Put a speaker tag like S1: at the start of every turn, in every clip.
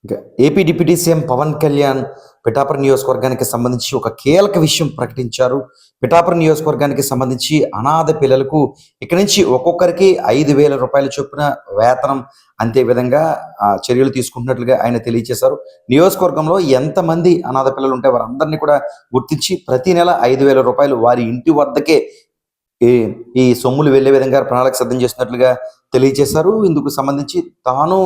S1: ఇక AP deputy CM Pawan Kalyan Pithapuram నియోజకవర్గానికి సంబంధించి ఒక కీలక విషయం ప్రకటించారు. పిఠాపురం నియోజకవర్గానికి సంబంధించి అనాథ పిల్లలకు ఇక్కడి నుంచి ఒక్కొక్కరికి 5,000 రూపాయల చొప్పున వేతనం అంతే విధంగా చర్యలు తీసుకుంటున్నట్లుగా ఆయన తెలియజేశారు. నియోజకవర్గంలో ఎంతమంది అనాథ పిల్లలు ఉంటే వారందరినీ కూడా గుర్తించి ప్రతి నెల 5,000 రూపాయలు వారి ఇంటి వద్దకే ఈ ఈ సొమ్ములు వెళ్ళే విధంగా ప్రణాళిక సిద్ధం చేస్తున్నట్లుగా తెలియజేశారు. ఇందుకు సంబంధించి తాను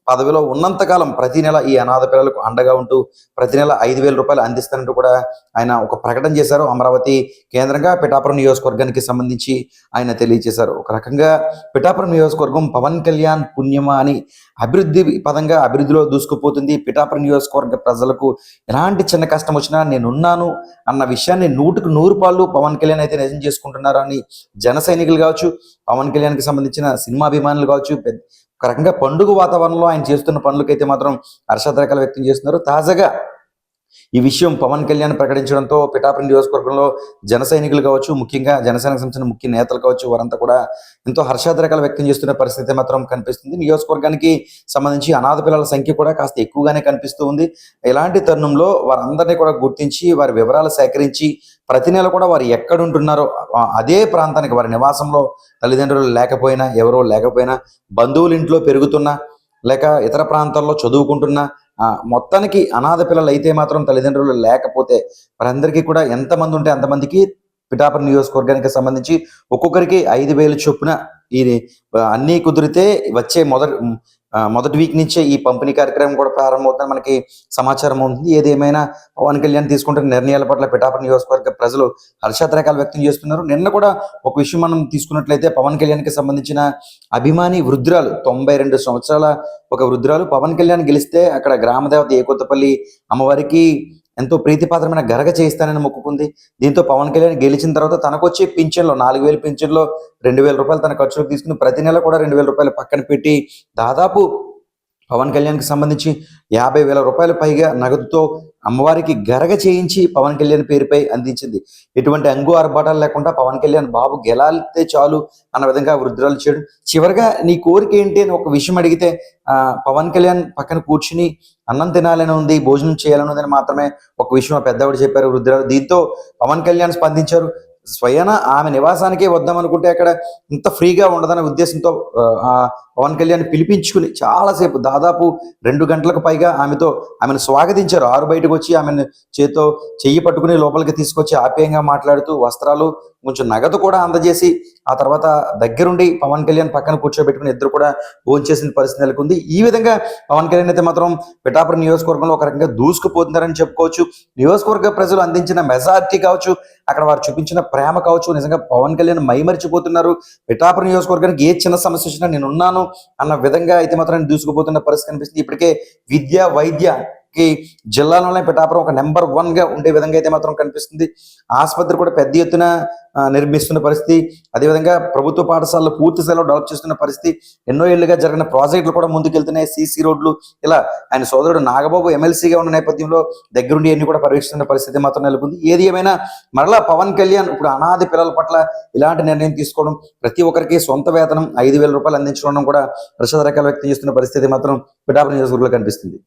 S1: పదవిలో ఉన్నంతకాలం ప్రతి నెల ఈ అనాథ పిల్లలకు అండగా ఉంటూ ప్రతి నెల 5,000 రూపాయలు అందిస్తానంటూ కూడా ఆయన ఒక ప్రకటన చేశారు. అమరావతి కేంద్రంగా పిఠాపురం నియోజకవర్గానికి సంబంధించి ఆయన తెలియజేశారు. ఒక రకంగా పిఠాపురం నియోజకవర్గం పవన్ కళ్యాణ్ పుణ్యమా అని అభివృద్ధి పదంగా అభివృద్ధిలో దూసుకుపోతుంది. పిఠాపురం నియోజకవర్గ ప్రజలకు ఎలాంటి చిన్న కష్టం వచ్చినా నేనున్నాను అన్న విషయాన్ని 100% పవన్ కళ్యాణ్ అయితే నిజం చేసుకుంటున్నారు అని జన సైనికులు కావచ్చు, పవన్ కళ్యాణ్కి సంబంధించిన సినిమా అభిమానులు కావచ్చు, ఒక రకంగా పండుగ వాతావరణంలో ఆయన చేస్తున్న పనులకైతే మాత్రం హర్షాద్రేకాలు వ్యక్తం చేస్తున్నారు. తాజాగా ఈ విషయం పవన్ కళ్యాణ్ ప్రకటించడంతో పిఠాపురం నియోజకవర్గంలో జన సైనికులు కావచ్చు, ముఖ్యంగా జనసేనకు సంబంధించిన ముఖ్య నేతలు కావచ్చు, వారంతా కూడా ఎంతో హర్షాద్రేకాలు వ్యక్తం చేస్తున్న పరిస్థితి మాత్రం కనిపిస్తుంది. నియోజకవర్గానికి సంబంధించి అనాథ పిల్లల సంఖ్య కూడా కాస్త ఎక్కువగానే కనిపిస్తూ ఉంది. ఇలాంటి తరుణంలో వారందరినీ కూడా గుర్తించి వారి వివరాలు సేకరించి ప్రతి నెల కూడా వారు ఎక్కడుంటున్నారో అదే ప్రాంతానికి వారి నివాసంలో తల్లిదండ్రులు లేకపోయినా, ఎవరో లేకపోయినా, బంధువుల ఇంట్లో పెరుగుతున్నా లేక ఇతర ప్రాంతాల్లో చదువుకుంటున్నా మొత్తానికి అనాథ పిల్లలు అయితే మాత్రం తల్లిదండ్రులు లేకపోతే వారందరికీ కూడా ఎంతమంది ఉంటే అంతమందికి పిఠాపురం నియోజకవర్గానికి సంబంధించి ఒక్కొక్కరికి 5,000 చొప్పున ఈ అన్నీ కుదిరితే వచ్చే మొదటి వీక్ నుంచే ఈ పంపిణీ కార్యక్రమం కూడా ప్రారంభమవుతుందని మనకి సమాచారం ఉంటుంది. ఏదేమైనా పవన్ కళ్యాణ్ తీసుకుంటున్న నిర్ణయాల పట్ల పిఠాపురం నియోజకవర్గ ప్రజలు హర్షాద్రేకాలు వ్యక్తం చేస్తున్నారు. నిన్న కూడా ఒక విషయం మనం తీసుకున్నట్లయితే పవన్ కళ్యాణ్కి సంబంధించిన అభిమాని వృద్ధురాలు 92 సంవత్సరాల ఒక వృద్ధురాలు పవన్ కళ్యాణ్ గెలిస్తే అక్కడ గ్రామదేవత ఏకొత్తపల్లి అమ్మవారికి ఎంతో ప్రీతిపాత్రమైన గరగ చేయిస్తానని మొక్కుకుంది. దీంతో పవన్ కళ్యాణ్ గెలిచిన తర్వాత తనకు వచ్చే పింఛన్లో 4,000 పింఛన్లో 2,000 రూపాయలు తన ఖర్చులకు తీసుకుని ప్రతి నెల కూడా 2,000 రూపాయలు పక్కన పెట్టి దాదాపు పవన్ కళ్యాణ్కి సంబంధించి 50,000 రూపాయల పైగా నగదుతో అమ్మవారికి గరగ చేయించి పవన్ కళ్యాణ్ పేరుపై అందించింది. ఎటువంటి అంగు ఆర్భాటాలు లేకుండా పవన్ కళ్యాణ్ బాబు గెలాలితే చాలు అన్న విధంగా వృద్ధురాలు చేయడం. చివరిగా నీ కోరిక ఏంటి అని ఒక విషయం అడిగితే పవన్ కళ్యాణ్ పక్కన కూర్చుని అన్నం తినాలని ఉంది, భోజనం చేయాలని ఉందని మాత్రమే ఒక విషయం ఆ పెద్దవాడు చెప్పారు వృద్ధురాలు. దీంతో పవన్ కళ్యాణ్ స్పందించారు. స్వయాన ఆమె నివాసానికే వద్దామనుకుంటే అక్కడ ఇంత ఫ్రీగా ఉండదనే ఉద్దేశంతో పవన్ కళ్యాణ్ పిలిపించుకుని చాలాసేపు దాదాపు 2 గంటలకు పైగా ఆమెను స్వాగతించారు. ఆరు బయటకు వచ్చి ఆమెను చెయ్యి పట్టుకుని లోపలికి తీసుకొచ్చి ఆప్యాయంగా మాట్లాడుతూ వస్త్రాలు కొంచెం నగదు కూడా అందజేసి ఆ తర్వాత దగ్గరుండి పవన్ కళ్యాణ్ పక్కన కూర్చోబెట్టుకుని ఇద్దరు కూడా భోంచేసిన పరిస్థితి నెలకొంది. ఈ విధంగా పవన్ కళ్యాణ్ అయితే మాత్రం పిఠాపురం నియోజకవర్గంలో ఒక రకంగా దూసుకుపోతున్నారని చెప్పుకోవచ్చు. నియోజకవర్గ ప్రజలు అందించిన మెజార్టీ కావచ్చు, అక్కడ వారు చూపించిన ప్రేమ కావచ్చు, నిజంగా పవన్ కళ్యాణ్ మైమరిచిపోతున్నారు. పిఠాపురం నియోజకవర్గానికి ఏ చిన్న సమస్య వచ్చినా నేనున్నాను అన్న విధంగా అయితే మాత్రం దూసుకుపోతున్న పరిస్థితి కనిపిస్తుంది. ఇప్పటికే విద్య వైద్యకి జిల్లాలోనే పిఠాపురం ఒక నెంబర్ 1 గా ఉండే విధంగా అయితే మాత్రం కనిపిస్తుంది. ఆసుపత్రి కూడా పెద్ద ఎత్తున నిర్మిస్తున్న పరిస్థితి, అదేవిధంగా ప్రభుత్వ పాఠశాలలో పూర్తి స్థాయిలో డెవలప్ చేస్తున్న పరిస్థితి, ఎన్నో ఏళ్లుగా జరిగిన ప్రాజెక్టులు కూడా ముందుకెళ్తున్నాయి. సీసీ రోడ్లు ఇలా ఆయన సోదరుడు నాగబాబు ఎమ్మెల్సీగా ఉన్న నేపథ్యంలో దగ్గరుండి అన్ని కూడా పర్యవేక్షిస్తున్న పరిస్థితి మాత్రం నెలకొంది. ఏది ఏమైనా మరలా పవన్ కళ్యాణ్ ఇప్పుడు అనాథ పిల్లల పట్ల ఇలాంటి నిర్ణయం తీసుకోవడం, ప్రతి ఒక్కరికి సొంత వేతనం 5,000 రూపాయలు అందించడం కూడా హర్షాద్రేకాలు వ్యక్తం చేస్తున్న పరిస్థితి మాత్రం పిఠాపురం నియోజకవర్గంలో కనిపిస్తుంది.